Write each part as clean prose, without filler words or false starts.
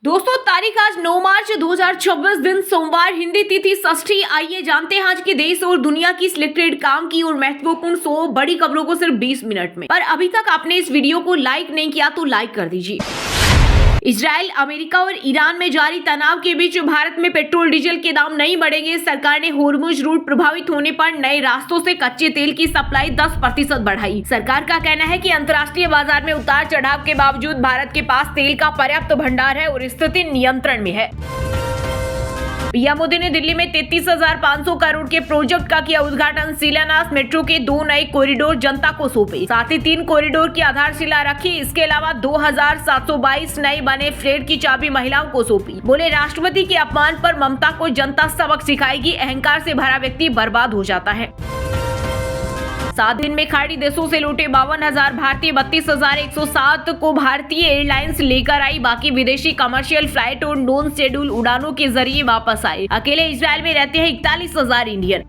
दोस्तों तारीख आज 9 मार्च 2026 दिन सोमवार, हिंदी तिथि षष्ठी। आइए जानते हैं आज के देश और दुनिया की सिलेक्टेड काम की और महत्वपूर्ण 100 बड़ी खबरों को सिर्फ 20 मिनट में। पर अभी तक आपने इस वीडियो को लाइक नहीं किया तो लाइक कर दीजिए। इजराइल, अमेरिका और ईरान में जारी तनाव के बीच भारत में पेट्रोल डीजल के दाम नहीं बढ़ेंगे। सरकार ने होर्मुज रूट प्रभावित होने पर नए रास्तों से कच्चे तेल की सप्लाई 10% बढ़ाई। सरकार का कहना है कि अंतर्राष्ट्रीय बाजार में उतार चढ़ाव के बावजूद भारत के पास तेल का पर्याप्त भंडार है और स्थिति नियंत्रण में है। पीएम मोदी ने दिल्ली में 33,500 करोड़ के प्रोजेक्ट का किया उद्घाटन। शिलान्यास, मेट्रो के 2 नए कॉरिडोर जनता को सौंपे, साथ ही 3 कॉरिडोर की आधारशिला रखी। इसके अलावा 2,722 नए बने फ्लेट की चाबी महिलाओं को सौंपी। बोले, राष्ट्रपति के अपमान पर ममता को जनता सबक सिखाएगी। अहंकार से भरा व्यक्ति बर्बाद हो जाता है। 7 दिन में खाड़ी देशों से लौटे 52,000 भारतीय, 32,107 को भारतीय एयरलाइंस लेकर आई। बाकी विदेशी कमर्शियल फ्लाइट और नॉन शेड्यूल उड़ानों के जरिए वापस आए। अकेले इजराइल में रहते हैं 41,000 इंडियन।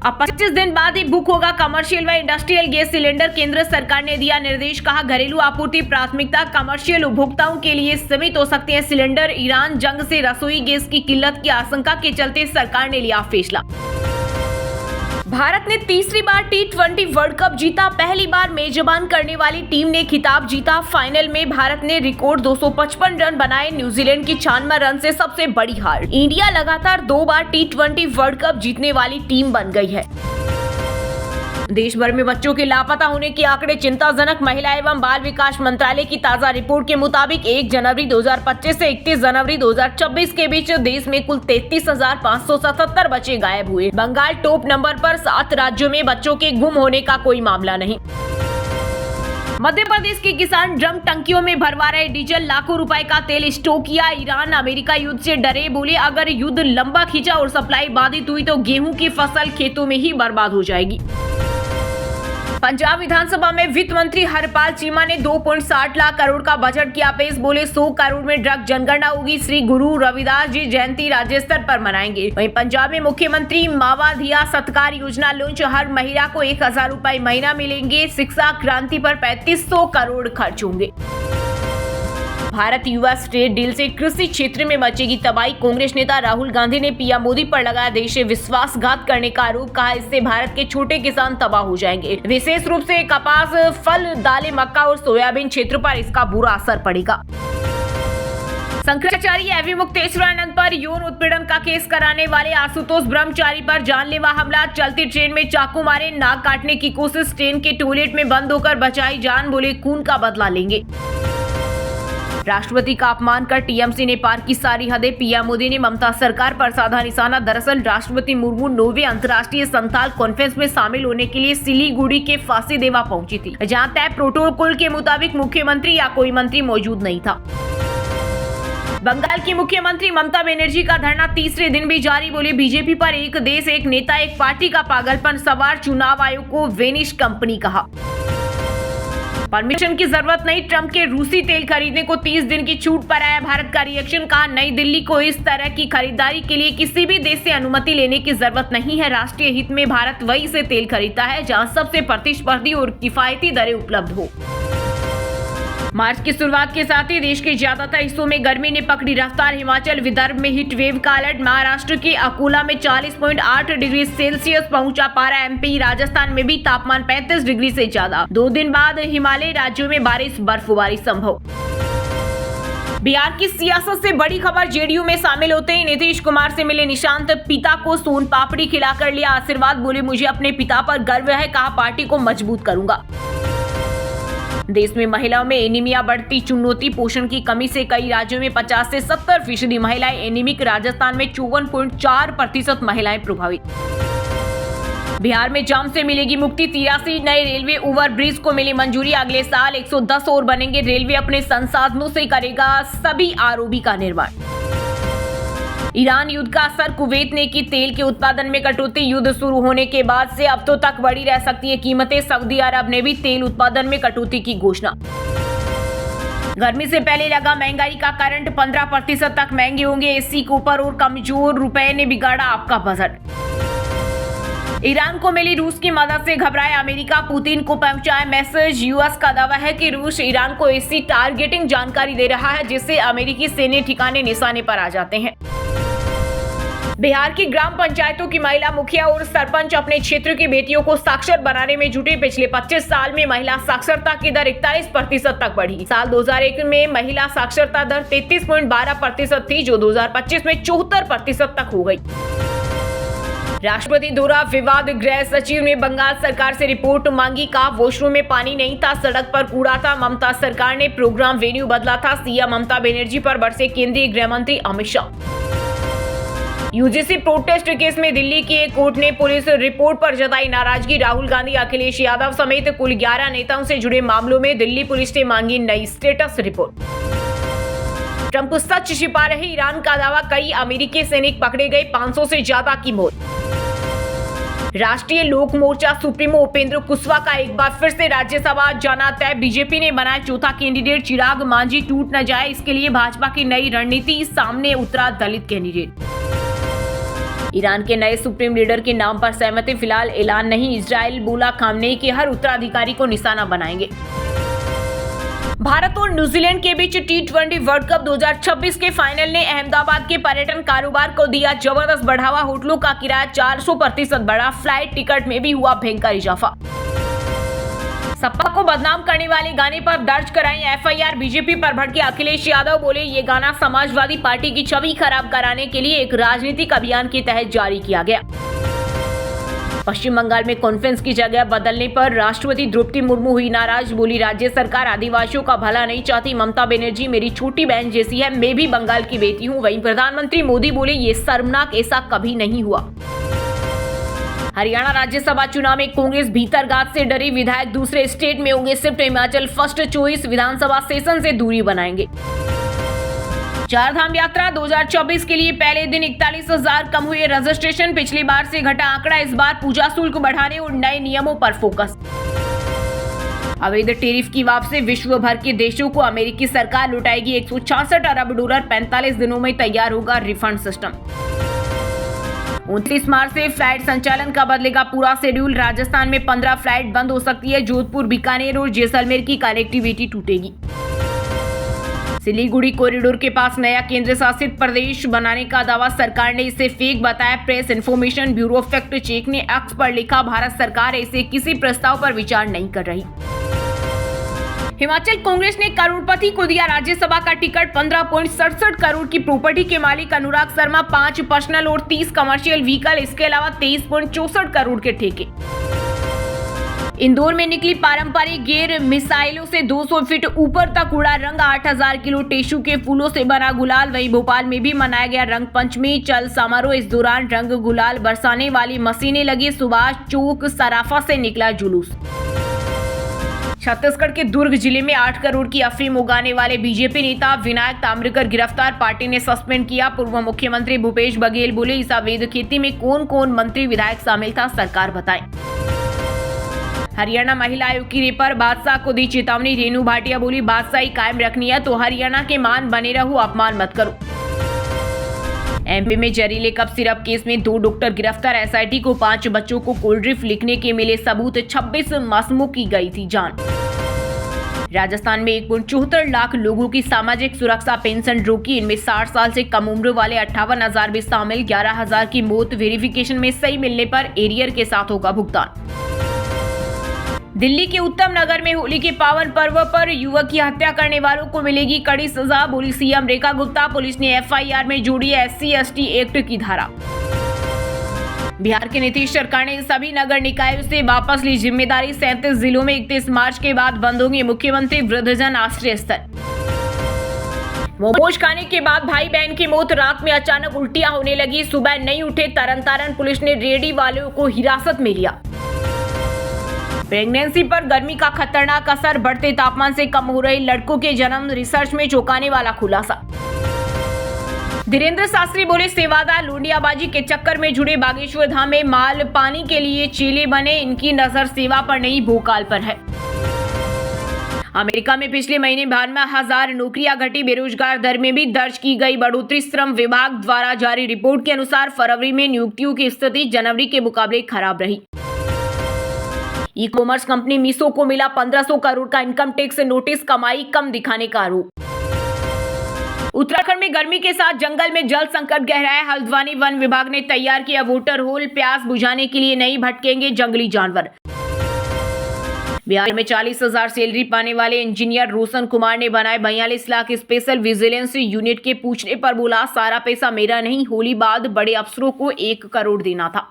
अब 25 दिन बाद ही बुक होगा कमर्शियल व इंडस्ट्रियल गैस सिलेंडर। केंद्र सरकार ने दिया निर्देश, कहा घरेलू आपूर्ति प्राथमिकता, कमर्शियल उपभोक्ताओं के लिए सीमित हो सकते हैं सिलेंडर। ईरान जंग से रसोई गैस की किल्लत की आशंका के चलते सरकार ने लिया फैसला। भारत ने तीसरी बार T20 वर्ल्ड कप जीता। पहली बार मेजबान करने वाली टीम ने खिताब जीता। फाइनल में भारत ने रिकॉर्ड 255 रन बनाए। न्यूजीलैंड की 96 रन से सबसे बड़ी हार। इंडिया लगातार 2 बार T20 वर्ल्ड कप जीतने वाली टीम बन गई है। देश भर में बच्चों के लापता होने के आंकड़े चिंताजनक। महिला एवं बाल विकास मंत्रालय की ताजा रिपोर्ट के मुताबिक 1 जनवरी 2025 से 31 जनवरी 2026 के बीच देश में कुल 33,577 बच्चे गायब हुए। बंगाल टॉप नंबर पर, 7 राज्यों में बच्चों के गुम होने का कोई मामला नहीं। मध्य प्रदेश के किसान ड्रम टंकियों में भरवा रहे डीजल, लाखों रुपए का तेल स्टॉक किया। ईरान, अमेरिका युद्ध से डरे, बोले अगर युद्ध लंबा खींचा और सप्लाई बाधित हुई तो गेहूं की फसल खेतों में ही बर्बाद हो जाएगी। पंजाब विधानसभा में वित्त मंत्री हरपाल चीमा ने 2.60 लाख करोड़ का बजट किया पेश। बोले 100 करोड़ में ड्रग जनगणना होगी। श्री गुरु रविदास जी जयंती राज्य स्तर पर मनाएंगे। वहीं पंजाब में मुख्यमंत्री मावाधिया सत्कार योजना लॉन्च, हर महिला को 1,000 रुपए महीना मिलेंगे। शिक्षा क्रांति पर 3500 करोड़ खर्च होंगे। भारत यूएस ट्रेड डील से कृषि क्षेत्र में मचेगी तबाही। कांग्रेस नेता राहुल गांधी ने पीएम मोदी पर लगाया देश से विश्वासघात करने का आरोप। कहा इससे भारत के छोटे किसान तबाह हो जाएंगे। विशेष रूप से कपास, फल, दालें, मक्का और सोयाबीन क्षेत्र पर इसका बुरा असर पड़ेगा। शंकराचार्य एवं मुक्तेश्वरानंद पर यौन उत्पीड़न का केस कराने वाले आशुतोष ब्रह्मचारी पर जानलेवा हमला। चलती ट्रेन में चाकू मारे, नाक काटने की कोशिश, ट्रेन के टॉयलेट में बंद होकर बचाई जान। बोले खून का बदला लेंगे। राष्ट्रपति का अपमान कर टीएमसी ने पार की सारी हदें। पीएम मोदी ने ममता सरकार पर साधा निशाना। दरअसल राष्ट्रपति मुर्मू 9वें अंतर्राष्ट्रीय संथाल कॉन्फ्रेंस में शामिल होने के लिए सिलीगुड़ी के फांसी देवा पहुंची थी, जहां तय प्रोटोकॉल के मुताबिक मुख्यमंत्री या कोई मंत्री मौजूद नहीं था। बंगाल की मुख्यमंत्री ममता बनर्जी का धरना तीसरे दिन भी जारी। बोले बीजेपी पर एक देश, एक नेता, एक पार्टी का पागलपन सवार। चुनाव आयोग को वेनिश कंपनी कहा। परमिशन की जरूरत नहीं, ट्रंप के रूसी तेल खरीदने को 30 दिन की छूट पर आया भारत का रिएक्शन। कहा नई दिल्ली को इस तरह की खरीदारी के लिए किसी भी देश से अनुमति लेने की जरूरत नहीं है। राष्ट्रीय हित में भारत वही से तेल खरीदता है जहां सबसे प्रतिस्पर्धी और किफायती दरें उपलब्ध हो। मार्च की शुरुआत के साथ ही देश के ज्यादातर हिस्सों में गर्मी ने पकड़ी रफ्तार। हिमाचल, विदर्भ में हीट वेव का अलर्ट। महाराष्ट्र के अकोला में 40.8 डिग्री सेल्सियस पहुंचा पारा। एमपी, राजस्थान में भी तापमान 35 डिग्री से ज्यादा। 2 दिन बाद हिमालय राज्यों में बारिश, बर्फबारी संभव। बिहार की सियासत से बड़ी खबर, जेडीयू में शामिल होते ही नीतीश कुमार से मिले निशांत। पिता को सोन पापड़ी खिलाकर लिया आशीर्वाद। बोले मुझे अपने पिता पर गर्व है, कहा पार्टी को मजबूत करूंगा। देश में महिलाओं में एनीमिया बढ़ती चुनौती। पोषण की कमी से कई राज्यों में 50 से 70% महिलाएं एनीमिक। राजस्थान में 54.4% महिलाएं प्रभावित। बिहार में जाम से मिलेगी मुक्ति। 83 नए रेलवे ओवरब्रिज को मिली मंजूरी। अगले साल 110 और बनेंगे। रेलवे अपने संसाधनों से करेगा सभी आरओबी का निर्माण। ईरान युद्ध का असर, कुवैत ने की तेल के उत्पादन में कटौती। युद्ध शुरू होने के बाद से अब तो तक बढ़ी रह सकती है कीमतें। सऊदी अरब ने भी तेल उत्पादन में कटौती की घोषणा। गर्मी से पहले लगा महंगाई का करंट, 15% तक महंगे होंगे एसी कुकर और कमजोर रुपए ने बिगाड़ा आपका बजट। ईरान को मिली रूस की मदद से घबराए अमेरिका, पुतिन को पहुंचाए मैसेज। यूएस का दावा है कि रूस ईरान को ऐसी टारगेटिंग जानकारी दे रहा है जिससे अमेरिकी सैन्य ठिकाने निशाने पर आ जाते हैं। बिहार की ग्राम पंचायतों की महिला मुखिया और सरपंच अपने क्षेत्र की बेटियों को साक्षर बनाने में जुटे। पिछले 25 साल में महिला साक्षरता की दर 41% तक बढ़ी। साल 2001 में महिला साक्षरता दर 33.12% थी, जो 2025 में 74% तक हो गई। राष्ट्रपति द्वारा विवाद, गृह सचिव ने बंगाल सरकार से रिपोर्ट मांगी। का वॉशरूम में पानी नहीं था, सड़क पर कूड़ा था। ममता सरकार ने प्रोग्राम वेन्यू बदला था। सीएम ममता बनर्जी पर बरसे केंद्रीय गृह मंत्री Amit Shah. UGC protest case में दिल्ली की एक कोर्ट ने पुलिस रिपोर्ट पर जताई नाराजगी। राहुल गांधी, अखिलेश यादव समेत कुल 11 नेताओं से जुड़े मामलों में दिल्ली पुलिस ने मांगी नई स्टेटस रिपोर्ट। ट्रंप सच छिपा रहे, ईरान का दावा, कई अमेरिकी सैनिक पकड़े गए, 500 से ज्यादा की मौत। राष्ट्रीय लोक मोर्चा सुप्रीमो उपेंद्र कुशवाहा का एक बार फिर से राज्यसभा जाना तय। बीजेपी ने बनाया चौथा कैंडिडेट। चिराग मांझी टूट न जाए, इसके लिए भाजपा की नई रणनीति, सामने उतरा दलित कैंडिडेट। ईरान के नए सुप्रीम लीडर के नाम पर सहमति फिलहाल ऐलान नहीं। इजराइल बोला खामनेई के हर उत्तराधिकारी को निशाना बनाएंगे। भारत और न्यूजीलैंड के बीच T20 वर्ल्ड कप 2026 के फाइनल ने अहमदाबाद के पर्यटन कारोबार को दिया जबरदस्त बढ़ावा। होटलों का किराया 400% बढ़ा। फ्लाइट टिकट में भी हुआ भयंकर इजाफा। सपा को बदनाम करने वाले गाने पर दर्ज कराई एफआईआर। बीजेपी पर भड़के अखिलेश यादव बोले, ये गाना समाजवादी पार्टी की छवि खराब कराने के लिए एक राजनीतिक अभियान के तहत जारी किया गया। पश्चिम बंगाल में कॉन्फ्रेंस की जगह बदलने पर राष्ट्रपति द्रौपदी मुर्मू हुई नाराज। बोली, राज्य सरकार आदिवासियों का भला नहीं चाहती। ममता बनर्जी मेरी छोटी बहन जैसी है, मैं भी बंगाल की बेटी हूँ। वहीं प्रधानमंत्री मोदी बोले, ये शर्मनाक, ऐसा कभी नहीं हुआ। हरियाणा राज्यसभा चुनाव में कांग्रेस भीतरघात से डरी। विधायक दूसरे स्टेट में होंगे शिफ्ट। हिमाचल फर्स्ट चॉइस विधानसभा सेशन से दूरी बनाएंगे। चारधाम यात्रा 2024 के लिए पहले दिन 41,000 कम हुए रजिस्ट्रेशन। पिछली बार से घटा आंकड़ा। इस बार पूजा शुल्क बढ़ाने और नए नियमों पर फोकस। अवैध टैरिफ की वापसी, विश्व भर के देशों को अमेरिकी सरकार लुटाएगी 166 अरब डॉलर। 45 दिनों में तैयार होगा रिफंड सिस्टम। 29 मार्च से फ्लाइट संचालन का बदलेगा पूरा शेड्यूल। राजस्थान में 15 फ्लाइट बंद हो सकती है। जोधपुर, बीकानेर और जैसलमेर की कनेक्टिविटी टूटेगी। सिलीगुड़ी कॉरिडोर के पास नया केंद्र शासित प्रदेश बनाने का दावा, सरकार ने इसे फेक बताया। Press information bureau fact check ने एक्स पर लिखा, भारत सरकार ऐसे किसी प्रस्ताव पर विचार नहीं कर रही। हिमाचल कांग्रेस ने करोड़पति को दिया राज्यसभा का टिकट। 15.67 करोड़ की प्रॉपर्टी के मालिक अनुराग शर्मा, 5 पर्सनल और 30 कमर्शियल व्हीकल, इसके अलावा 23.64 करोड़ के ठेके। इंदौर में निकली पारंपरिक गेर मिसाइलों से 200 फीट ऊपर तक उड़ा रंग। 8000 किलो टेशु के फूलों से बना गुलाल। वहीं भोपाल में भी मनाया गया रंग पंचमी चल समारोह। इस दौरान रंग गुलाल बरसाने वाली मशीनें लगी। सुभाष चौक सराफा से निकला जुलूस। छत्तीसगढ़ के दुर्ग जिले में 8 करोड़ की अफीम उगाने वाले बीजेपी नेता विनायक ताम्रकर गिरफ्तार, पार्टी ने सस्पेंड किया। पूर्व मुख्यमंत्री भूपेश बघेल बोले, इस अवैध खेती में कौन कौन मंत्री विधायक शामिल था, सरकार बताए। हरियाणा महिला आयोग की रेपर, बादशाह को दी चेतावनी। रेणु भाटिया बोली, बादशाही कायम रखनी है तो हरियाणा के मान बने रहो, अपमान मत करो। एमपी में जहरीले कप सिरप केस में 2 डॉक्टर गिरफ्तार। एसआईटी को 5 बच्चों को कोल्ड ड्रिंक लिखने के मिले सबूत। 26 मासूमों की गई थी जान। राजस्थान में 1.74 लाख लोगों की सामाजिक सुरक्षा पेंशन रोकी। इनमें 60 साल से कम उम्र वाले 58,000 भी शामिल। 11,000 की मौत वेरिफिकेशन में सही मिलने पर एरियर के साथ होगा भुगतान। दिल्ली के उत्तम नगर में होली के पावन पर्व पर युवक की हत्या करने वालों को मिलेगी कड़ी सजा, बोली सीएम रेखा गुप्ता। पुलिस ने एफआईआर में जोड़ी SC/ST एक्ट की धारा। बिहार के नीतीश सरकार ने सभी नगर निकायों से वापस ली जिम्मेदारी। 37 जिलों में 31 मार्च के बाद बंद होंगे मुख्यमंत्री वृद्धजन आश्रय स्थल। मोमोज खाने के बाद भाई बहन की मौत। रात में अचानक उल्टियां होने लगी, सुबह नहीं उठे। तरन पुलिस ने रेडी वालों को हिरासत में लिया। प्रेगनेंसी पर गर्मी का खतरनाक असर, बढ़ते तापमान से कम हो रही लड़कों के जन्म। रिसर्च में चौंकाने वाला खुलासा। धीरेन्द्र शास्त्री बोले, सेवादार लोंडियाबाजी के चक्कर में जुड़े बागेश्वर धाम में माल पानी के लिए चेले बने। इनकी नजर सेवा पर नहीं भोकाल पर है। अमेरिका में पिछले महीने 92,000 नौकरियां घटी। बेरोजगार दर में भी दर्ज की गई बढ़ोतरी। श्रम विभाग द्वारा जारी रिपोर्ट के अनुसार फरवरी में नियुक्तियों की स्थिति जनवरी के मुकाबले खराब रही। ई कॉमर्स कंपनी मीशो को मिला 1500 करोड़ का इनकम टैक्स नोटिस, कमाई कम दिखाने का आरोप। उत्तराखंड में गर्मी के साथ जंगल में जल संकट गहराया। हल्द्वानी वन विभाग ने तैयार किया वाटर होल, प्यास बुझाने के लिए नहीं भटकेंगे जंगली जानवर। बिहार में 40,000 सैलरी पाने वाले इंजीनियर रोशन कुमार ने बनाए 42 लाख स्पेशल विजिलेंस यूनिट के पूछने पर बोला, सारा पैसा मेरा नहीं, होली बाद बड़े अफसरों को 1 करोड़ देना था।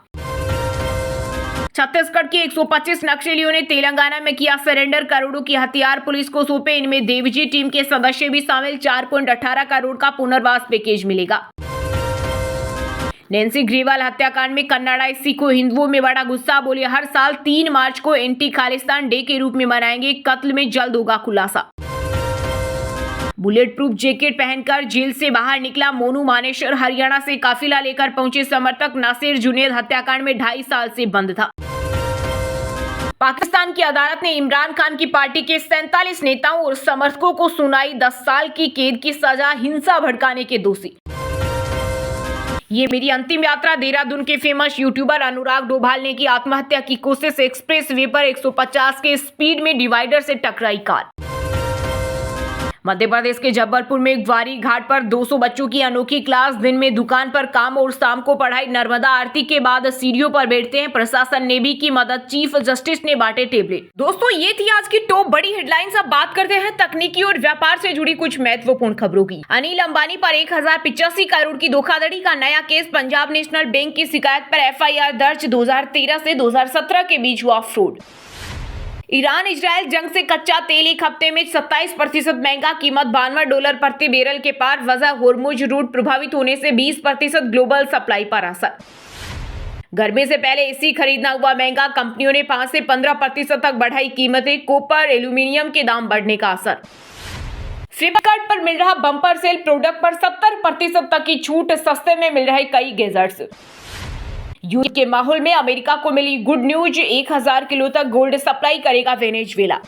छत्तीसगढ़ के 125 नक्सलियों ने तेलंगाना में किया सरेंडर, करोड़ों की हथियार पुलिस को सौंपे। इनमें देवजी टीम के सदस्य भी शामिल। 4.18 करोड़ का पुनर्वास पैकेज मिलेगा। नैन्सी ग्रेवाल हत्याकांड में कन्नाडा एससी को हिंदुओं में बड़ा गुस्सा, बोले हर साल 3 मार्च को एंटी खालिस्तान डे के रूप में मनाएंगे, कत्ल में जल्द होगा खुलासा। बुलेट प्रूफ जैकेट पहनकर जेल से बाहर निकला मोनू मानेसर। हरियाणा से काफिला लेकर पहुंचे समर्थक। नासिर जुनैद हत्याकांड में 2.5 साल से बंद था। पाकिस्तान की अदालत ने इमरान खान की पार्टी के 47 नेताओं और समर्थकों को सुनाई 10 साल की कैद की सजा, हिंसा भड़काने के दोषी। ये मेरी अंतिम यात्रा। देहरादून के फेमस यूट्यूबर अनुराग डोभाल ने की आत्महत्या की कोशिश। एक्सप्रेस वे पर 150 के स्पीड में डिवाइडर से टकराई कार। मध्य प्रदेश के जबलपुर में ग्वारी घाट पर 200 बच्चों की अनोखी क्लास। दिन में दुकान पर काम और शाम को पढ़ाई। नर्मदा आरती के बाद सीढ़ियों पर बैठते हैं। प्रशासन ने भी की मदद। चीफ जस्टिस ने बांटे टेबलेट। दोस्तों, ये थी आज की टॉप बड़ी हेडलाइंस। अब बात करते हैं तकनीकी और व्यापार से जुड़ी कुछ महत्वपूर्ण खबरों की। अनिल अंबानी पर 1085 करोड़ की धोखाधड़ी का नया केस। पंजाब नेशनल बैंक की शिकायत पर FIR दर्ज। 2013 से 2017 के बीच हुआ फ्रॉड। ईरान इजराइल जंग से कच्चा तेल एक हफ्ते में 27% महंगा। कीमत $92 प्रति बैरल के पार। वजह होर्मुज रूट प्रभावित होने से 20% ग्लोबल सप्लाई पर असर। गर्मी से पहले एसी खरीदना हुआ महंगा। कंपनियों ने 5 से 15% तक बढ़ाई कीमतें। कॉपर एल्यूमिनियम के दाम बढ़ने का असर। फ्लिपकार्ट पर मिल रहा बम्पर सेल। प्रोडक्ट पर 70% तक की छूट। सस्ते में मिल रहे कई गैजेट्स। युद्ध के माहौल में अमेरिका को मिली गुड न्यूज। 1000 किलो तक गोल्ड सप्लाई करेगा Venezuela.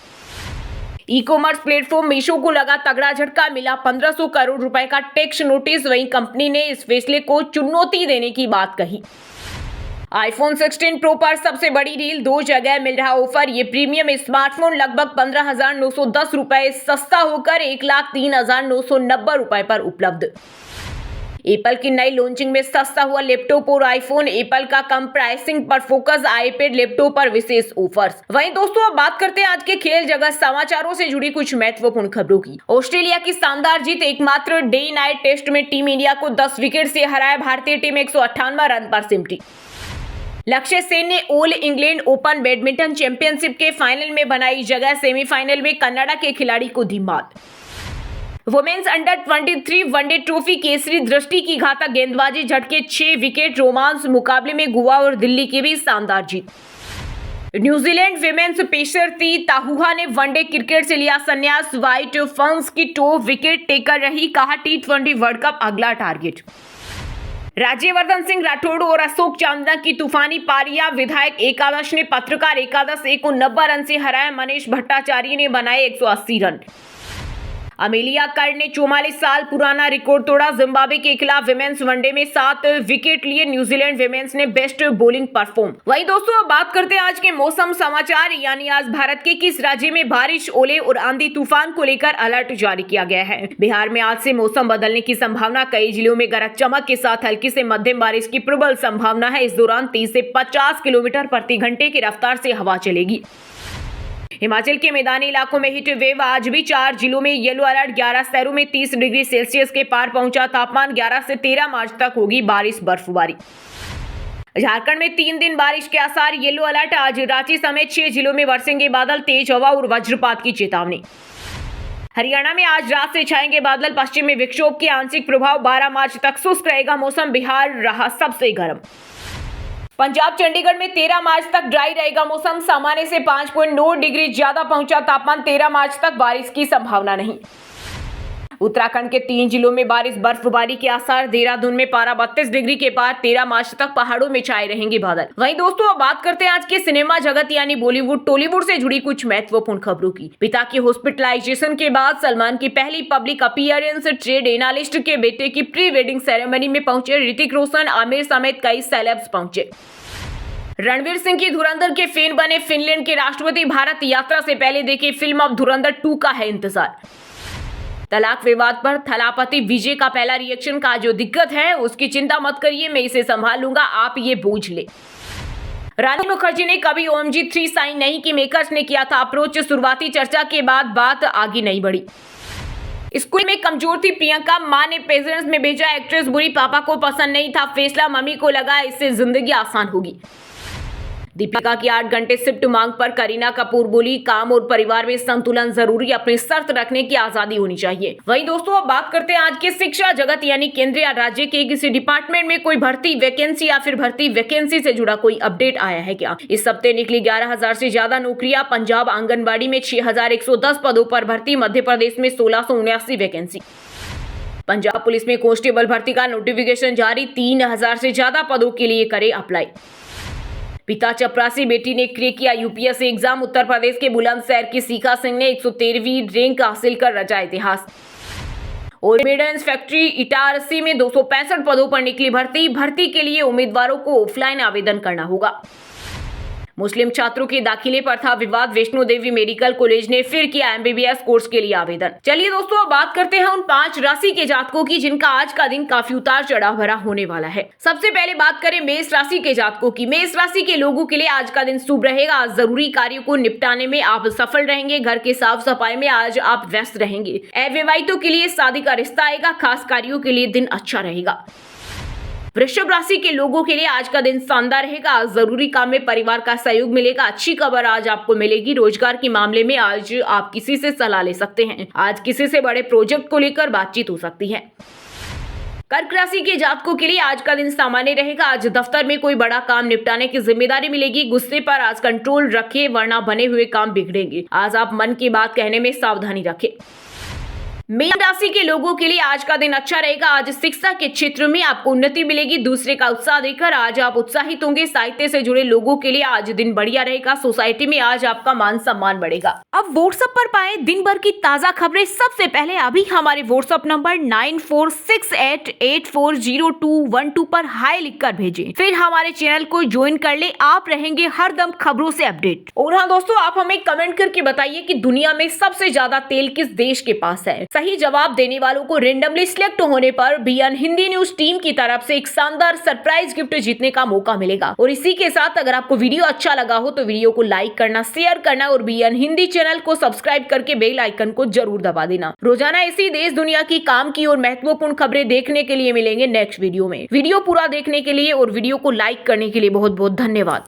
E commerce platform Meesho को लगा तगड़ा झटका। मिला 1500 करोड़ रुपए का टैक्स नोटिस। वहीं कंपनी ने इस फैसले को चुनौती देने की बात कही। आईफोन 16 प्रो पर सबसे बड़ी डील। 2 जगह मिल रहा ऑफर। ये प्रीमियम स्मार्टफोन लगभग 15,910 रुपए सस्ता होकर 1,03,990 रुपए पर उपलब्ध। एप्पल की नई लॉन्चिंग में सस्ता हुआ लैपटॉप और आईफोन। एप्पल का कम प्राइसिंग पर फोकस। आईपैड लैपटॉप पर विशेष ऑफर्स। वहीं दोस्तों, अब बात करते हैं आज के खेल जगत समाचारों से जुड़ी कुछ महत्वपूर्ण खबरों की। ऑस्ट्रेलिया की शानदार जीत। एकमात्र डे नाइट टेस्ट में टीम इंडिया को 10 विकेट से हराया। भारतीय टीम 158 रन पर सिमटी। लक्ष्य सेन ने all England open badminton championship के फाइनल में बनाई जगह। सेमीफाइनल में कनाडा के खिलाड़ी को दी मात। Women's under 23 one day trophy Kesari Drishti की घातक गेंदबाजी। झटके 6 विकेट। रोमांस मुकाबले में गोवा और दिल्ली की भी शानदार जीत। न्यूजीलैंड विमेन्स पेसर ती ताहुहा ने वनडे क्रिकेट से लिया संन्यास। व्हाइट फंस की टॉप विकेट टेकर रही। कहा T20 वर्ल्ड कप अगला टारगेट। राज्यवर्धन सिंह राठौड़ और अशोक चांदना की तूफानी पारियां। विधायक एकादश ने पत्रकार एकादश को 90 रन से हराया। मनीष भट्टाचार्य ने बनाए 180 रन। अमेलिया कर्ड ने 44 साल पुराना रिकॉर्ड तोड़ा। जिम्बाब्वे के खिलाफ विमेन्स वनडे में 7 विकेट लिए। न्यूजीलैंड विमेन्स ने बेस्ट बॉलिंग परफॉर्म। वहीं दोस्तों, अब बात करते हैं आज के मौसम समाचार। यानी आज भारत के किस राज्य में बारिश, ओले और आंधी तूफान को लेकर अलर्ट जारी किया गया है। बिहार में आज से मौसम बदलने की संभावना। कई जिलों में गरज चमक के साथ हल्की से मध्यम बारिश की प्रबल संभावना है। इस दौरान 30 से 50 किलोमीटर प्रति घंटे की रफ्तार से हवा चलेगी। हिमाचल के मैदानी इलाकों में हीट वेव। आज भी 4 जिलों में येलो अलर्ट। 11 शहरों में 30 डिग्री सेल्सियस के पार पहुंचा तापमान। 11 से 13 मार्च तक होगी बारिश बर्फबारी। झारखंड में 3 दिन बारिश के आसार। Yellow alert. आज रांची समेत 6 जिलों में बरसेंगे बादल। तेज हवा और वज्रपात की चेतावनी। हरियाणा में आज रात से छाएंगे बादल। पश्चिमी विक्षोभ के आंशिक प्रभाव। 12 मार्च तक शुष्क रहेगा मौसम। बिहार रहा सबसे गर्म। पंजाब चंडीगढ़ में 13 मार्च तक ड्राई रहेगा मौसम। सामान्य से 5.9 डिग्री ज्यादा पहुंचा तापमान। 13 मार्च तक बारिश की संभावना नहीं। उत्तराखंड के 3 जिलों में बारिश बर्फबारी के आसार। देहरादून में पारा 32 डिग्री के पार। 13 मार्च तक पहाड़ों में छाए रहेंगे बादल। वहीं दोस्तों अब बात करते हैं आज के सिनेमा जगत यानी बॉलीवुड टॉलीवुड से जुड़ी कुछ महत्वपूर्ण खबरों की। पिता की हॉस्पिटलाइजेशन के बाद सलमान की पहली पब्लिक अपीयरेंस। ट्रेड एनालिस्ट के बेटे की प्री वेडिंग सेरेमनी में पहुंचे ऋतिक रोशन, आमिर समेत कई सेलेब्स पहुंचे। रणवीर सिंह की धुरंधर के फैन बने फिनलैंड के राष्ट्रपति। भारत यात्रा से पहले देखे फिल्म, अब धुरंधर 2 का है इंतजार। तलाक विवाद पर थलापति विजय का पहला रिएक्शन। का जो दिक्कत है उसकी चिंता मत करिए, मैं इसे संभाल लूंगा, आप ये बोझ ले। रानी मुखर्जी ने कभी OMG 3 साइन नहीं की, मेकर्स ने किया था अप्रोच। शुरुआती चर्चा के बाद बात आगे नहीं बढ़ी। स्कूल में कमजोर थी प्रियंका, मां ने पेरेंट्स में भेजा एक्ट्रेस बुरी, पापा को पसंद नहीं था फैसला, मम्मी को लगा इससे जिंदगी आसान होगी। दीपिका की 8 घंटे शिफ्ट मांग पर करीना कपूर बोली, काम और परिवार में संतुलन जरूरी, अपनी शर्त रखने की आजादी होनी चाहिए। वहीं दोस्तों अब बात करते हैं आज के शिक्षा जगत यानी केंद्र या राज्य के किसी डिपार्टमेंट में कोई भर्ती वैकेंसी या फिर भर्ती वैकेंसी से जुड़ा कोई अपडेट आया है क्या। इस हफ्ते निकली 11,000 से ज्यादा नौकरियां। पंजाब आंगनबाड़ी में 6,110 पदों पर भर्ती। मध्य प्रदेश में 1,679 वैकेंसी। पंजाब पुलिस में कांस्टेबल भर्ती का नोटिफिकेशन जारी। 3,000 से ज्यादा पदों के लिए करे अप्लाई। पिता चपरासी, बेटी ने क्रैक किया UPSC एग्जाम। उत्तर प्रदेश के बुलंदशहर की शिखा सिंह ने 113वीं रैंक हासिल कर रचा इतिहास। और मेडेंस फैक्ट्री इटारसी में 265 पदों पर निकली भर्ती। भर्ती के लिए उम्मीदवारों को ऑफलाइन आवेदन करना होगा। मुस्लिम छात्रों के दाखिले पर था विवाद। वैष्णो देवी मेडिकल कॉलेज ने फिर किया MBBS कोर्स के लिए आवेदन। चलिए दोस्तों अब बात करते हैं उन 5 राशि के जातकों की जिनका आज का दिन काफी उतार चढ़ाव भरा होने वाला है। सबसे पहले बात करें मेष राशि के जातकों की। मेष राशि के लोगों के लिए आज का दिन शुभ रहेगा। आज जरूरी कार्यों को निपटाने में आप सफल रहेंगे। घर के साफ सफाई में आज आप व्यस्त रहेंगे। अविवाहितों के लिए शादी का रिश्ता आएगा। खास कार्यों के लिए दिन अच्छा रहेगा। वृषभ राशि के लोगों के लिए आज का दिन शानदार रहेगा। जरूरी काम में परिवार का सहयोग मिलेगा। अच्छी खबर आज आपको मिलेगी। रोजगार के मामले में आज आप किसी से सलाह ले सकते हैं। आज किसी से बड़े प्रोजेक्ट को लेकर बातचीत हो सकती है। कर्क राशि के जातकों के लिए आज का दिन सामान्य रहेगा। आज दफ्तर में कोई बड़ा काम निपटाने की जिम्मेदारी मिलेगी। गुस्से पर आज कंट्रोल रखें वरना बने हुए काम बिगड़ेंगे। आज आप मन की बात कहने में सावधानी रखें। मीन राशि के लोगों के लिए आज का दिन अच्छा रहेगा। आज शिक्षा के क्षेत्र में आपको उन्नति मिलेगी। दूसरे का उत्साह देकर आज आप उत्साहित होंगे। साहित्य से जुड़े लोगों के लिए आज दिन बढ़िया रहेगा। सोसाइटी में आज आपका मान सम्मान बढ़ेगा। अब व्हाट्सएप पर पाए दिन भर की ताजा खबरें सबसे पहले अभी हमारे व्हाट्सएप नंबर 9468840212 पर हाई लिखकर भेजें। फिर हमारे चैनल को ज्वाइन कर ले। आप रहेंगे हरदम खबरों से अपडेट। और हाँ दोस्तों, आप हमें कमेंट करके बताइए कि दुनिया में सबसे ज्यादा तेल किस देश के पास है। सही जवाब देने वालों को रेंडमली सिलेक्ट होने पर BN हिंदी न्यूज टीम की तरफ से एक शानदार सरप्राइज गिफ्ट जीतने का मौका मिलेगा। और इसी के साथ अगर आपको वीडियो अच्छा लगा हो तो वीडियो को लाइक करना, शेयर करना और BN हिंदी चैनल को सब्सक्राइब करके बेल आइकन को जरूर दबा देना। रोजाना इसी देश दुनिया की काम की और महत्वपूर्ण खबरें देखने के लिए मिलेंगे नेक्स्ट वीडियो में। वीडियो पूरा देखने के लिए और वीडियो को लाइक करने के लिए बहुत बहुत धन्यवाद।